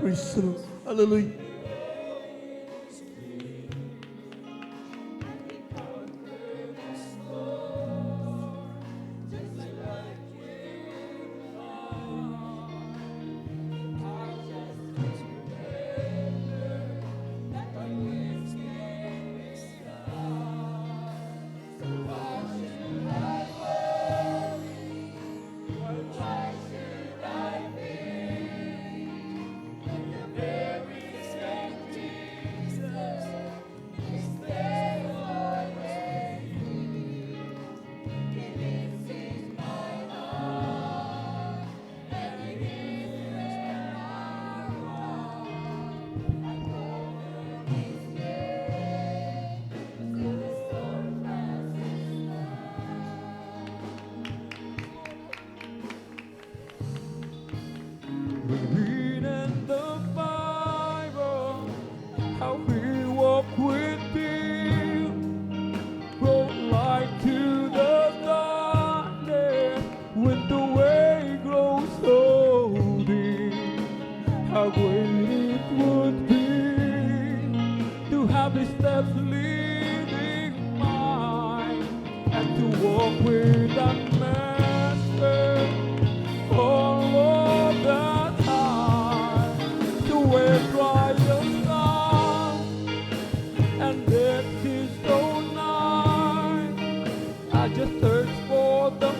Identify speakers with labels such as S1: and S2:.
S1: Praise the Lord. Hallelujah.
S2: Read in the Bible how He walked with Him, brought light to the darkness when the way grows so deep. How great it would be to have His steps leading mine and to walk with that Master all of the time, to where trials come and death is so nigh. I just search for the